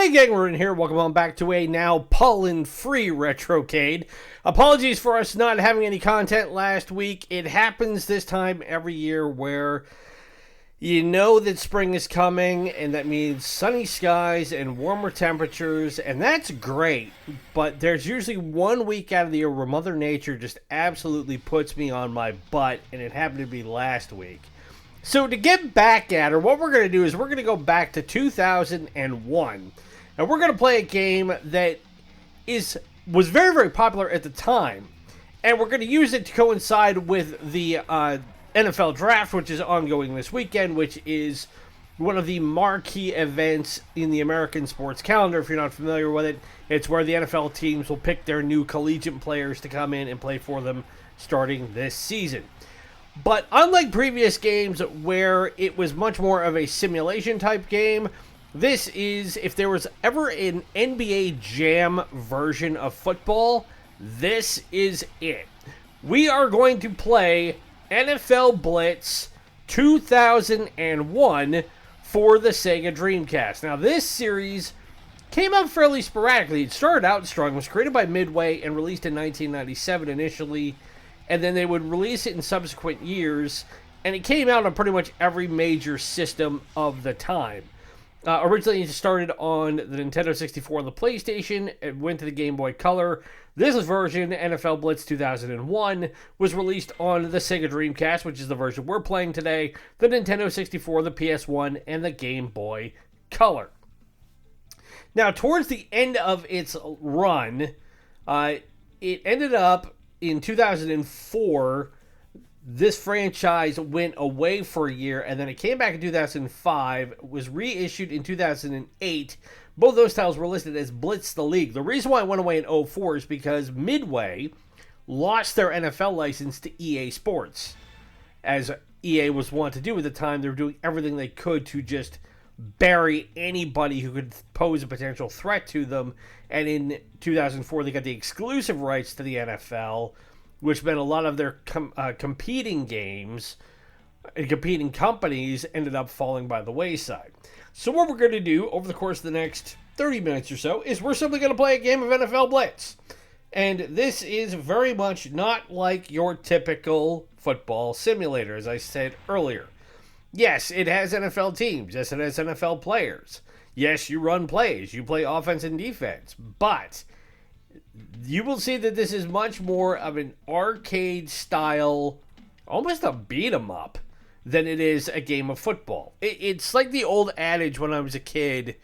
Hey gang, we're in here. Welcome on back to a now pollen-free retrocade. Apologies for us not having any content last week. It happens this time every year where you know that spring is coming, and that means sunny skies and warmer temperatures, and that's great. But there's usually 1 week out of the year where Mother Nature just absolutely puts me on my butt, and it happened to be last week. So to get back at her, what we're going to do is we're going to go back to 2001. And we're going to play a game that was very, very popular at the time. And we're going to use it to coincide with the NFL Draft, which is ongoing this weekend, which is one of the marquee events in the American sports calendar. If you're not familiar with it, it's where the NFL teams will pick their new collegiate players to come in and play for them starting this season. But unlike previous games where it was much more of a simulation type game, this is, if there was ever an NBA Jam version of football, this is it. We are going to play NFL Blitz 2001 for the Sega Dreamcast. Now this series came out fairly sporadically. It started out strong, was created by Midway and released in 1997 initially, and then they would release it in subsequent years, and it came out on pretty much every major system of the time. Originally, it started on the Nintendo 64 and the PlayStation. It went to the Game Boy Color. This version, NFL Blitz 2001, was released on the Sega Dreamcast, which is the version we're playing today, the Nintendo 64, the PS1, and the Game Boy Color. Now, towards the end of its run, it ended up in 2004, this franchise went away for a year, and then it came back in 2005, was reissued in 2008. Both those titles were listed as Blitz the League. The reason why it went away in 2004 is because Midway lost their NFL license to EA Sports. As EA was wont to do at the time, they were doing everything they could to just bury anybody who could pose a potential threat to them. And in 2004, they got the exclusive rights to the NFL, which meant a lot of their competing games and competing companies ended up falling by the wayside. So what we're going to do over the course of the next 30 minutes or so is we're simply going to play a game of NFL Blitz. And this is very much not like your typical football simulator, as I said earlier. Yes, it has NFL teams. Yes, it has NFL players. Yes, you run plays. You play offense and defense. But you will see that this is much more of an arcade style, almost a beat 'em up, than it is a game of football. It's like the old adage when I was a kid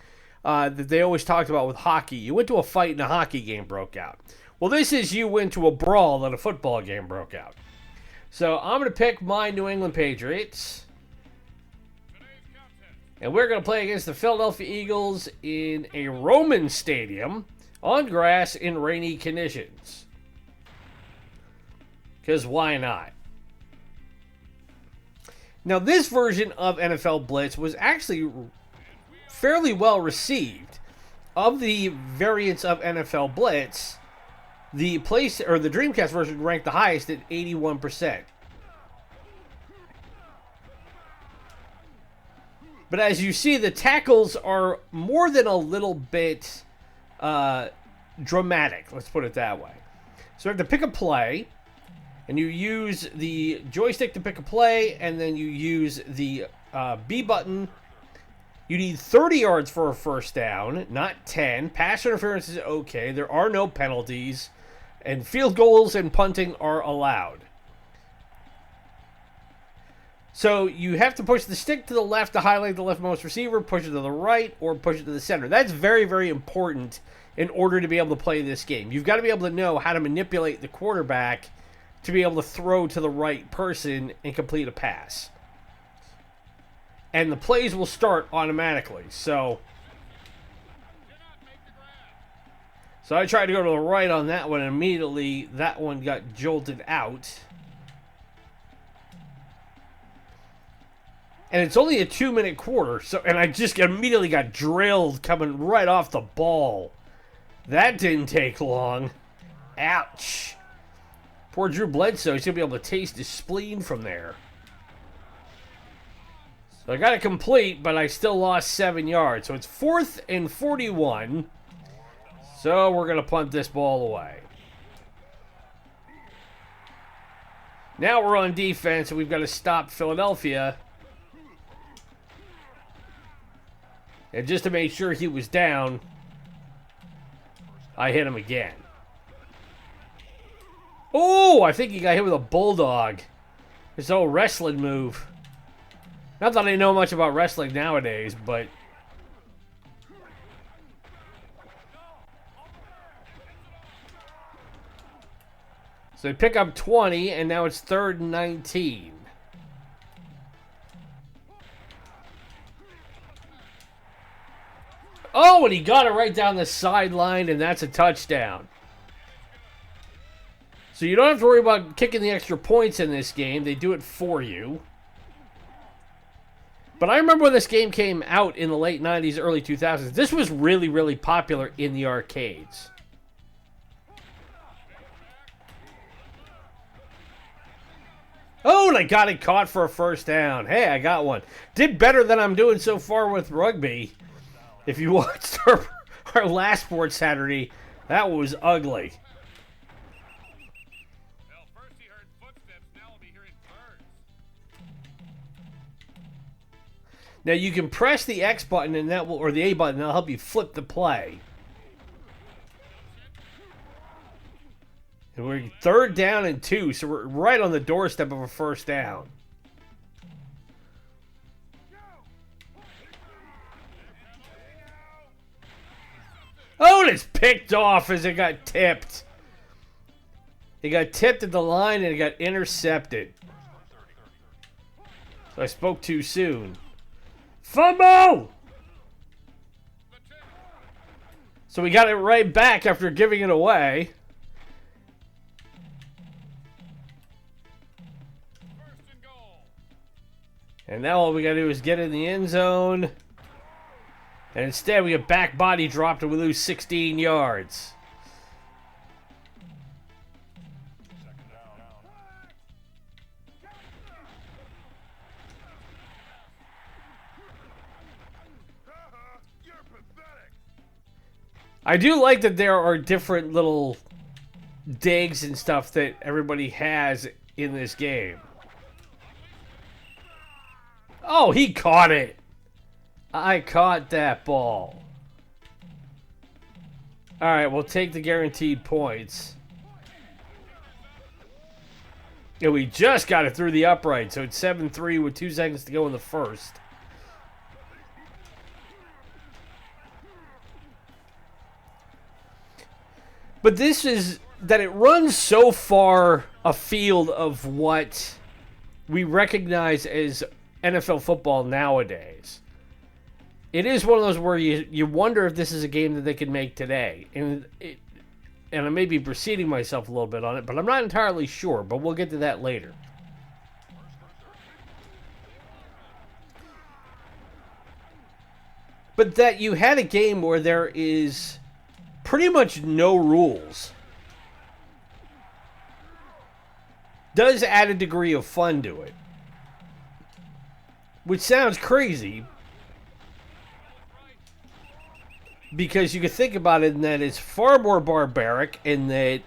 that they always talked about with hockey. You went to a fight and a hockey game broke out. Well, this is you went to a brawl and a football game broke out. So I'm going to pick my New England Patriots. And we're going to play against the Philadelphia Eagles in a Roman stadium on grass in rainy conditions. Because why not? Now, this version of NFL Blitz was actually fairly well received. Of the variants of NFL Blitz, the Dreamcast version ranked the highest at 81%. But as you see, the tackles are more than a little bit dramatic, let's put it that way. So you have to pick a play, and you use the joystick to pick a play, and then you use the B button. You need 30 yards for a first down, not 10. Pass interference is okay. There are no penalties, and field goals and punting are allowed. So you have to push the stick to the left to highlight the leftmost receiver, push it to the right, or push it to the center. That's very, very important in order to be able to play this game. You've got to be able to know how to manipulate the quarterback to be able to throw to the right person and complete a pass. And the plays will start automatically. So I tried to go to the right on that one, and immediately that one got jolted out. And it's only a 2-minute quarter, and I just immediately got drilled coming right off the ball. That didn't take long. Ouch. Poor Drew Bledsoe, he's going to be able to taste his spleen from there. So I got it complete, but I still lost 7 yards. So it's 4th and 41. So we're going to punt this ball away. Now we're on defense, and we've got to stop Philadelphia. And just to make sure he was down, I hit him again. Oh, I think he got hit with a bulldog. His old wrestling move. Not that I know much about wrestling nowadays, but... So they pick up 20, and now it's 3rd and 19. Oh, and he got it right down the sideline, and that's a touchdown. So you don't have to worry about kicking the extra points in this game. They do it for you. But I remember when this game came out in the late 90s, early 2000s. This was really, really popular in the arcades. Oh, and I got it caught for a first down. Hey, I got one. Did better than I'm doing so far with rugby. If you watched our last Sports Saturday, that was ugly. Well, first he heard footsteps, now we'll be hearing birds. Now you can press the X button and that will, or the A button, that'll help you flip the play. And we're 3rd down and 2, so we're right on the doorstep of a first down. Oh, and it's picked off as it got tipped. It got tipped at the line and it got intercepted. So I spoke too soon. Fumble! So we got it right back after giving it away. And now all we got to do is get in the end zone. And instead we get back body dropped and we lose 16 yards. I do like that there are different little digs and stuff that everybody has in this game. Oh, he caught it. I caught that ball. All right, we'll take the guaranteed points. And we just got it through the upright, so it's 7-3 with 2 seconds to go in the first. But this is that it runs so far afield of what we recognize as NFL football nowadays. It is one of those where you wonder if this is a game that they could make today. And I may be preceding myself a little bit on it, but I'm not entirely sure. But we'll get to that later. But that you had a game where there is pretty much no rules does add a degree of fun to it. Which sounds crazy, because you can think about it in that it's far more barbaric, in that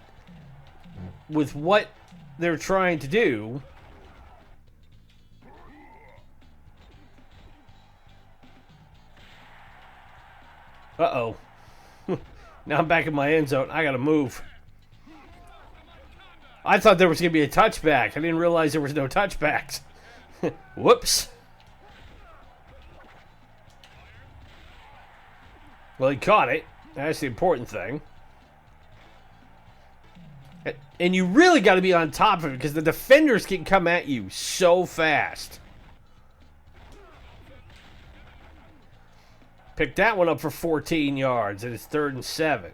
with what they're trying to do, uh-oh. Now I'm back in my end zone. I gotta move. I thought there was gonna be a touchback. I didn't realize there was no touchbacks. Whoops. Well, he caught it. That's the important thing. And you really got to be on top of it, because the defenders can come at you so fast. Pick that one up for 14 yards, and it's 3rd and 7.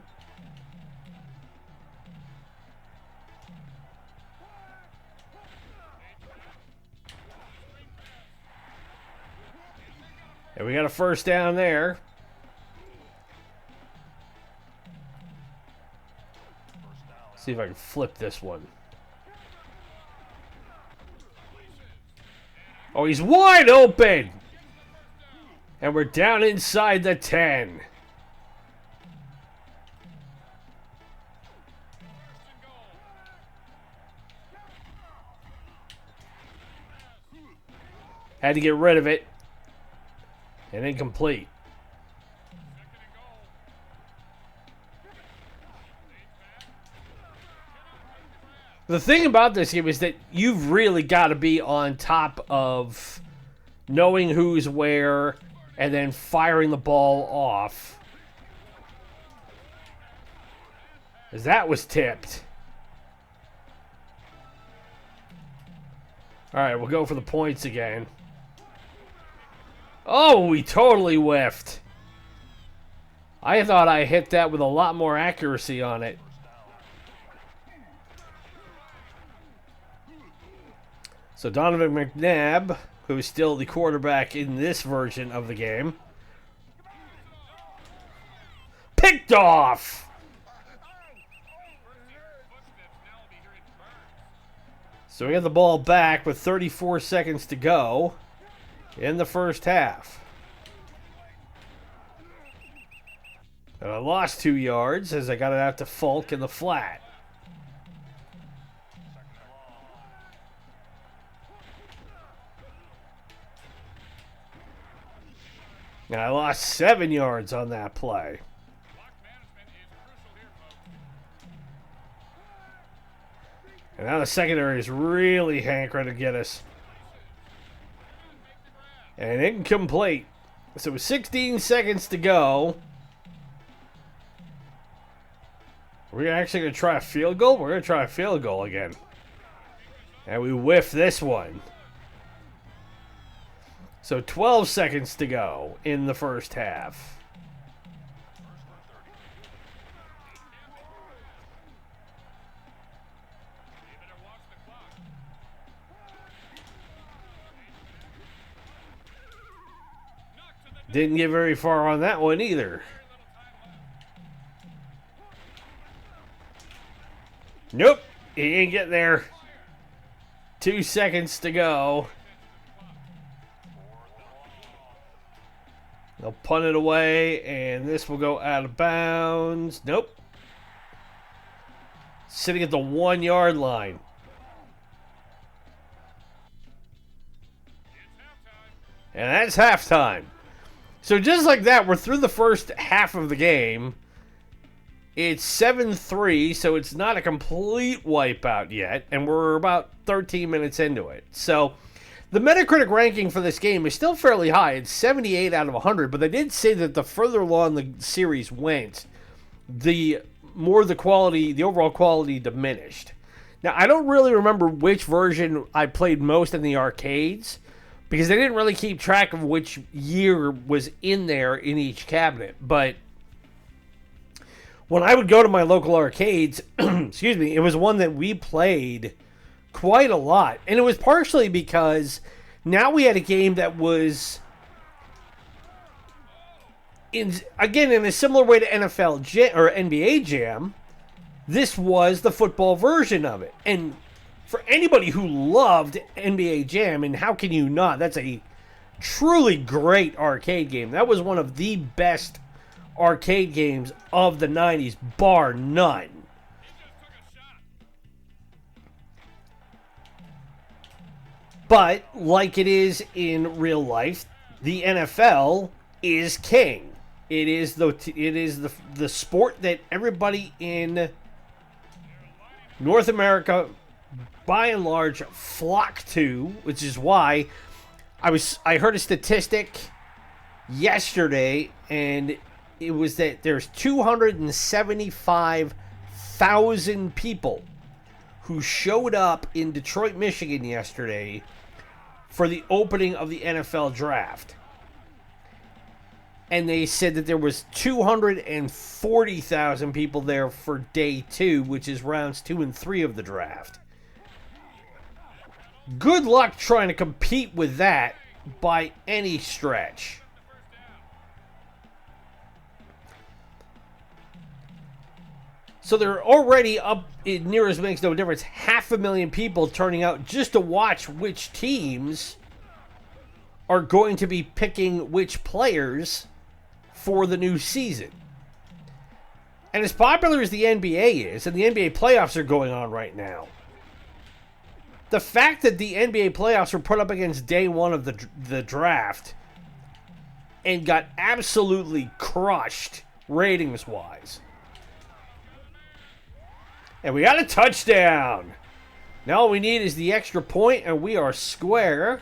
And we got a first down there. See if I can flip this one. Oh, he's wide open. And we're down inside the 10. Had to get rid of it. And incomplete. The thing about this game is that you've really got to be on top of knowing who's where and then firing the ball off. As that was tipped. Alright, we'll go for the points again. Oh, we totally whiffed. I thought I hit that with a lot more accuracy on it. So Donovan McNabb, who is still the quarterback in this version of the game, picked off! So we got the ball back with 34 seconds to go in the first half. And I lost 2 yards as I got it out to Falk in the flat. And I lost 7 yards on that play. And now the secondary is really hankering to get us. And incomplete. So with 16 seconds to go. We're actually going to try a field goal? We're going to try a field goal again. And we whiff this one. So 12 seconds to go in the first half. Didn't get very far on that one either. Nope, he ain't getting there. 2 seconds to go. They'll punt it away, and this will go out of bounds. Nope. Sitting at the 1 yard line. And that's halftime. So just like that, we're through the first half of the game. It's 7-3, so it's not a complete wipeout yet, and we're about 13 minutes into it. So the Metacritic ranking for this game is still fairly high. It's 78 out of 100, but they did say that the further along the series went, the more the quality, the overall quality diminished. Now, I don't really remember which version I played most in the arcades, because they didn't really keep track of which year was in there in each cabinet. But when I would go to my local arcades, excuse me, it was one that we played quite a lot. And it was partially because now we had a game that was, in a similar way to NFL Jam, or NBA Jam, this was the football version of it. And for anybody who loved NBA Jam, and how can you not? That's a truly great arcade game. That was one of the best arcade games of the 90s, bar none. But, like it is in real life, the NFL is king. It is the sport that everybody in North America, by and large, flock to, which is why I heard a statistic yesterday, and it was that there's 275,000 people who showed up in Detroit, Michigan yesterday for the opening of the NFL draft. And they said that there was 240,000 people there for day 2, which is rounds 2 and 3 of the draft. Good luck trying to compete with that by any stretch. So they're already up, it near as makes no difference, 500,000 people turning out just to watch which teams are going to be picking which players for the new season. And as popular as the NBA is, and the NBA playoffs are going on right now, the fact that the NBA playoffs were put up against day one of the draft and got absolutely crushed ratings-wise. And we got a touchdown. Now all we need is the extra point, and we are square.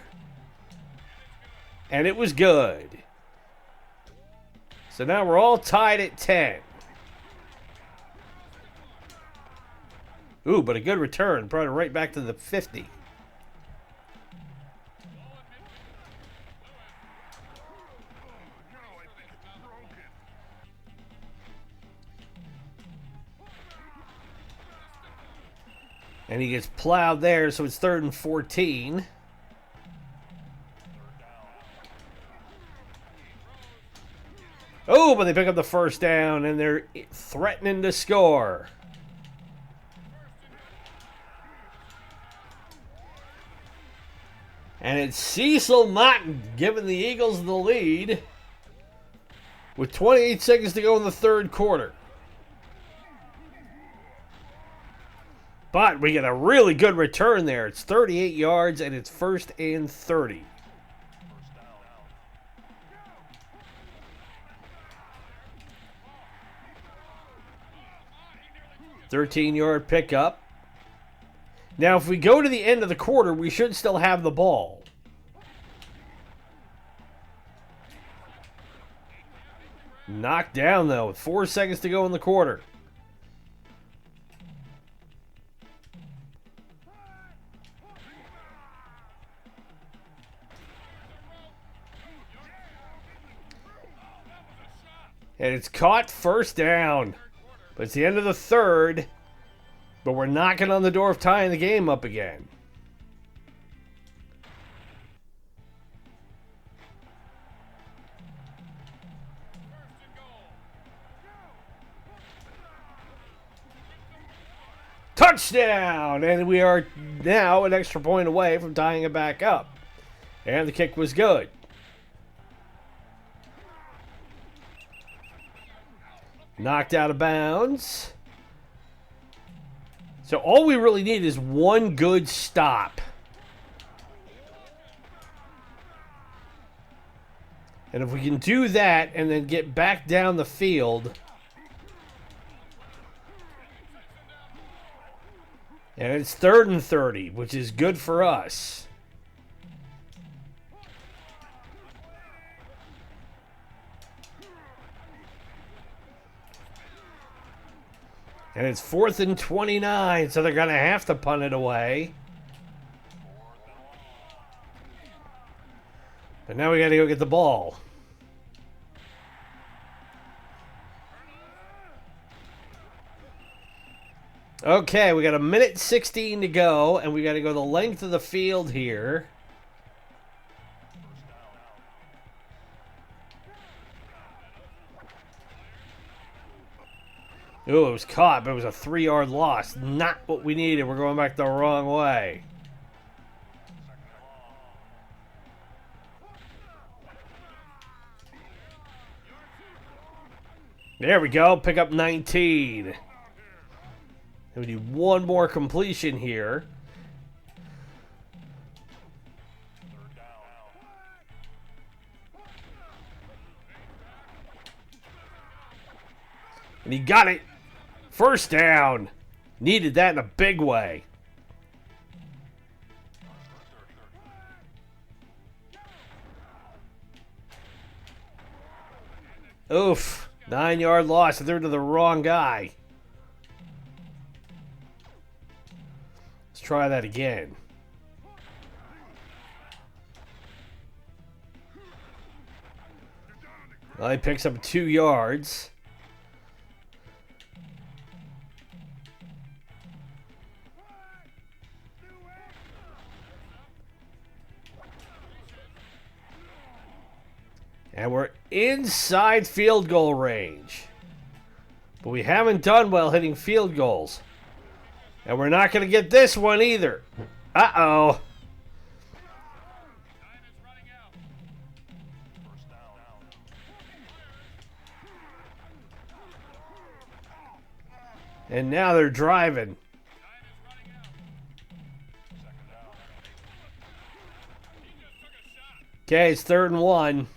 And it was good. So now we're all tied at 10. Ooh, but a good return. Brought it right back to the 50. And he gets plowed there, so it's 3rd and 14. Oh, but they pick up the first down, and they're threatening to score. And it's Cecil Martin giving the Eagles the lead with 28 seconds to go in the third quarter. But we get a really good return there. It's 38 yards, and it's 1st and 30. $13-yard pickup. Now, if we go to the end of the quarter, we should still have the ball. Knocked down, though, with 4 seconds to go in the quarter. And it's caught, first down. But it's the end of the third. But we're knocking on the door of tying the game up again. Touchdown! And we are now an extra point away from tying it back up. And the kick was good. Knocked out of bounds. So all we really need is one good stop. And if we can do that and then get back down the field. And it's 3rd and 30, which is good for us. And it's 4th and 29, so they're going to have to punt it away. But now we got to go get the ball. Okay, we got 1:16 to go, and we got to go the length of the field here. Oh, it was caught, but it was a 3-yard loss. Not what we needed. We're going back the wrong way. There we go. Pick up 19. And we need one more completion here. And he got it. First down. Needed that in a big way. Oof. 9-yard loss. I threw it to the wrong guy. Let's try that again. Well, he picks up 2 yards. And we're inside field goal range. But we haven't done well hitting field goals. And we're not going to get this one either. Uh-oh. And now they're driving. Time is running out. Second down. He just took a shot. Okay, it's 3rd and 1.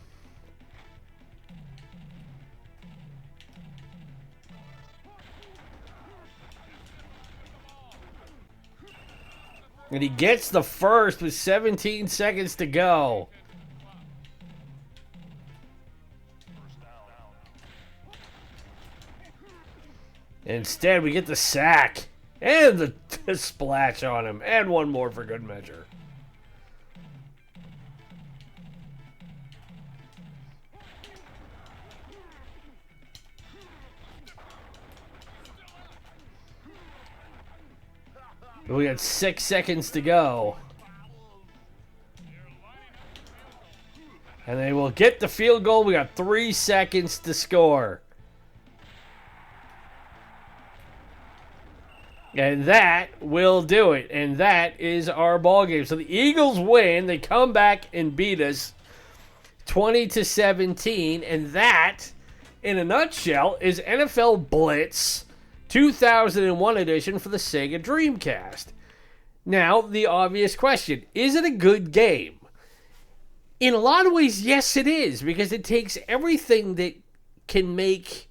And he gets the first with 17 seconds to go. Instead, we get the sack and the splash on him, and one more for good measure. We got 6 seconds to go. And they will get the field goal. We got 3 seconds to score. And that will do it. And that is our ball game. So the Eagles win. They come back and beat us 20-17. And that, in a nutshell, is NFL Blitz 2001 edition for the Sega Dreamcast. Now, the obvious question, is it a good game? In a lot of ways, yes, it is, because it takes everything that can make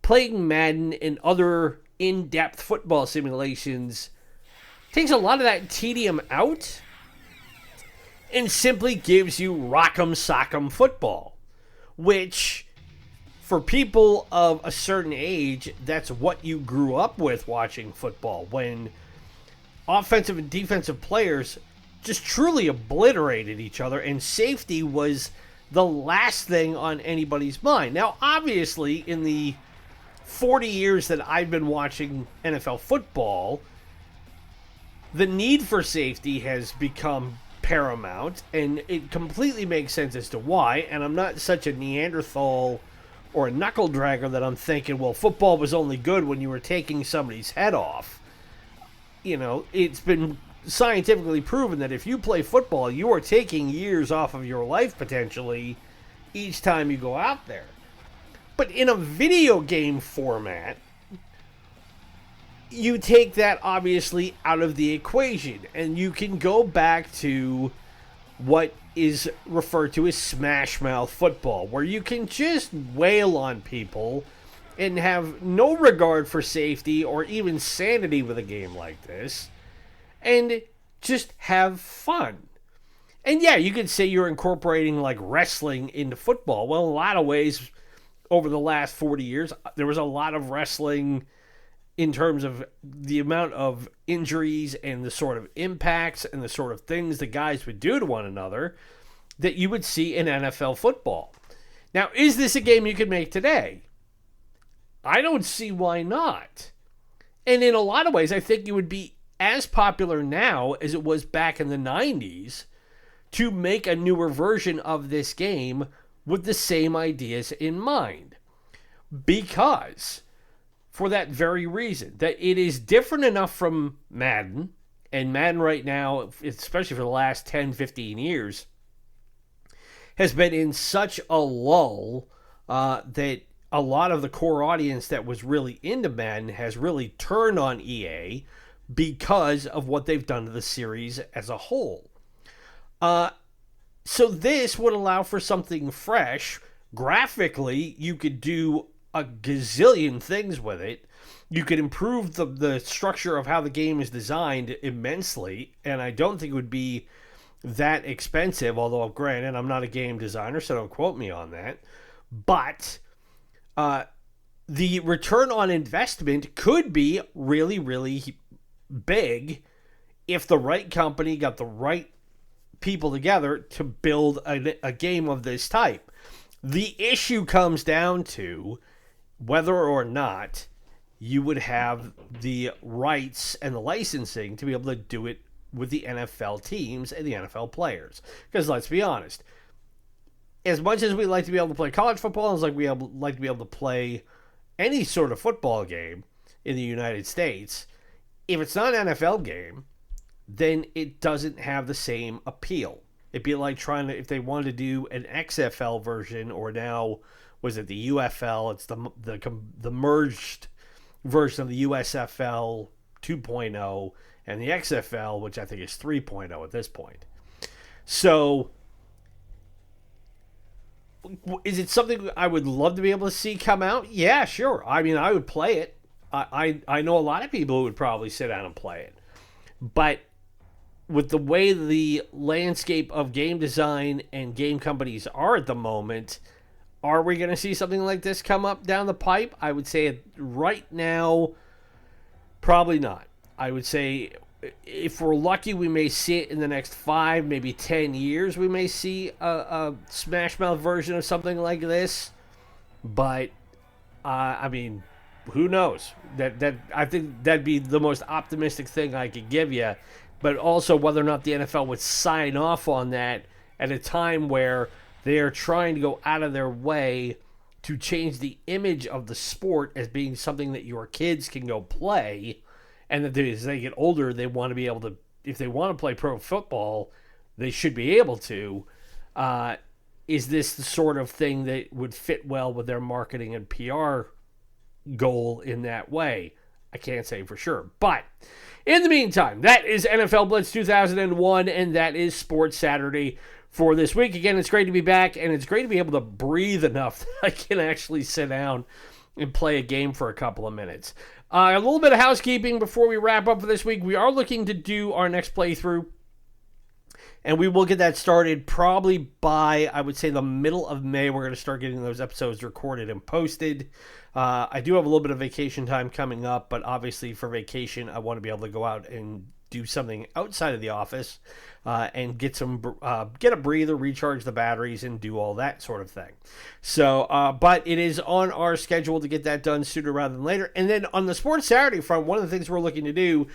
playing Madden and other in-depth football simulations, takes a lot of that tedium out and simply gives you rock'em sock'em football, which, for people of a certain age, that's what you grew up with watching football, when offensive and defensive players just truly obliterated each other, and safety was the last thing on anybody's mind. Now, obviously, in the 40 years that I've been watching NFL football, the need for safety has become paramount, and it completely makes sense as to why, and I'm not such a Neanderthal or a knuckle dragger that I'm thinking, well, football was only good when you were taking somebody's head off. You know, it's been scientifically proven that if you play football, you are taking years off of your life potentially each time you go out there. But in a video game format, you take that obviously out of the equation, and you can go back to what is referred to as smash mouth football, where you can just wail on people and have no regard for safety or even sanity with a game like this, and just have fun. And yeah, you could say you're incorporating like wrestling into football. Well, in a lot of ways, over the last 40 years, there was a lot of wrestling in terms of the amount of injuries and the sort of impacts and the sort of things the guys would do to one another that you would see in NFL football. Now, is this a game you could make today? I don't see why not. And in a lot of ways, I think it would be as popular now as it was back in the 90s to make a newer version of this game with the same ideas in mind. Because, for that very reason, that it is different enough from Madden, and Madden right now, especially for the last 10, 15 years, has been in such a lull that a lot of the core audience that was really into Madden has really turned on EA because of what they've done to the series as a whole. So this would allow for something fresh. Graphically, you could do a gazillion things with it. You could improve the structure of how the game is designed immensely, and I don't think it would be that expensive, although granted, I'm not a game designer, so don't quote me on that. But the return on investment could be really, really big if the right company got the right people together to build a game of this type. The issue comes down to whether or not you would have the rights and the licensing to be able to do it with the NFL teams and the NFL players. Because let's be honest, as much as we like to be able to play college football, it's like we like to be able to play any sort of football game in the United States, if it's not an NFL game, then it doesn't have the same appeal. It'd be like trying to, if they wanted to do an XFL version, or now, was it the UFL? It's the merged version of the USFL 2.0 and the XFL, which I think is 3.0 at this point. So, is it something I would love to be able to see come out? Yeah, sure. I mean, I would play it. I know a lot of people who would probably sit down and play it. But with the way the landscape of game design and game companies are at the moment, are we going to see something like this come up down the pipe? I would say right now, probably not. I would say if we're lucky, we may see it in the next 5, maybe 10 years. We may see a Smash Mouth version of something like this. But, I mean, who knows? That I think that'd be the most optimistic thing I could give you. But also whether or not the NFL would sign off on that at a time where they are trying to go out of their way to change the image of the sport as being something that your kids can go play, and that as they get older, they want to be able to, if they want to play pro football, they should be able to. Is this the sort of thing that would fit well with their marketing and PR goal in that way? I can't say for sure. But in the meantime, that is NFL Blitz 2001, and that is Sports Saturday for this week. Again, it's great to be back, and it's great to be able to breathe enough that I can actually sit down and play a game for a couple of minutes. A little bit of housekeeping before we wrap up for this week. We are looking to do our next playthrough, and we will get that started probably by, I would say, the middle of May. We're going to start getting those episodes recorded and posted. I do have a little bit of vacation time coming up, but obviously for vacation, I want to be able to go out and do something outside of the office and get a breather, recharge the batteries, and do all that sort of thing. So, but it is on our schedule to get that done sooner rather than later. And then on the Sports Saturday front, one of the things we're looking to do,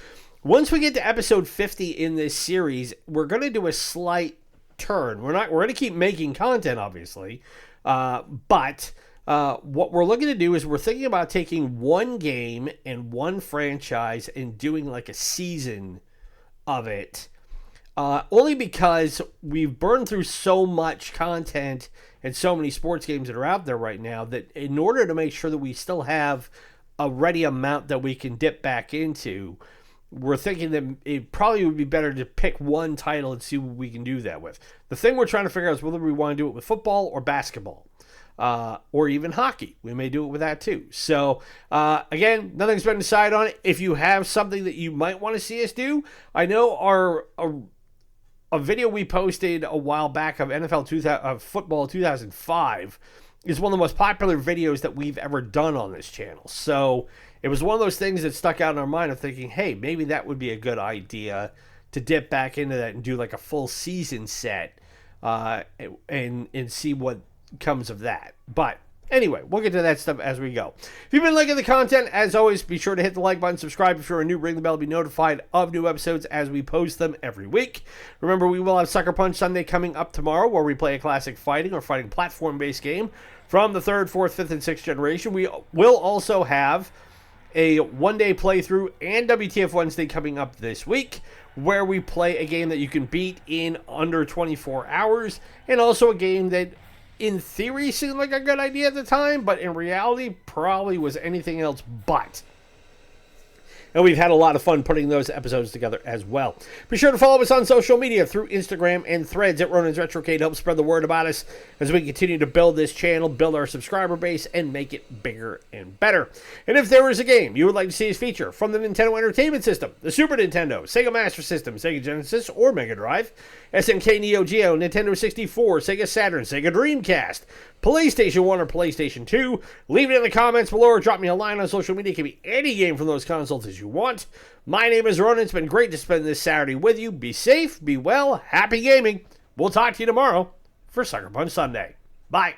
once we get to episode 50 in this series, we're going to do a slight turn. We're going to keep making content, obviously, but what we're looking to do is we're thinking about taking one game and one franchise and doing like a season of it. Only because we've burned through so much content and so many sports games that are out there right now that in order to make sure that we still have a ready amount that we can dip back into, we're thinking that it probably would be better to pick one title and see what we can do that with. The thing we're trying to figure out is whether we want to do it with football or basketball. Or even hockey. We may do it with that too. So, again, nothing's been decided on it. If you have something that you might want to see us do, I know a video we posted a while back of football 2005 is one of the most popular videos that we've ever done on this channel. So, it was one of those things that stuck out in our mind of thinking, hey, maybe that would be a good idea to dip back into that and do like a full season set and see what comes of that. But anyway, we'll get to that stuff as we go. If you've been liking the content, as always, be sure to hit the like button, subscribe if you're new, ring the bell to be notified of new episodes as we post them every week. Remember, we will have Sucker Punch Sunday coming up tomorrow, where we play a classic fighting or fighting platform-based game from the 3rd, 4th, 5th, and 6th generation. We will also have a one-day playthrough and WTF Wednesday coming up this week, where we play a game that you can beat in under 24 hours, and also a game that in theory seemed like a good idea at the time, but in reality probably was anything else but. And we've had a lot of fun putting those episodes together as well. Be sure to follow us on social media through Instagram and Threads at Ronan's Retrocade. Help spread the word about us as we continue to build this channel, build our subscriber base, and make it bigger and better. And if there is a game you would like to see us feature from the Nintendo Entertainment System, the Super Nintendo, Sega Master System, Sega Genesis, or Mega Drive, SNK Neo-Geo, Nintendo 64, Sega Saturn, Sega Dreamcast, PlayStation 1 or PlayStation 2, leave it in the comments below or drop me a line on social media. It can be any game from those consoles as you want. My name is Ronan. It's been great to spend this Saturday with you. Be safe, be well, happy gaming. We'll talk to you tomorrow for Sucker Punch Sunday. Bye.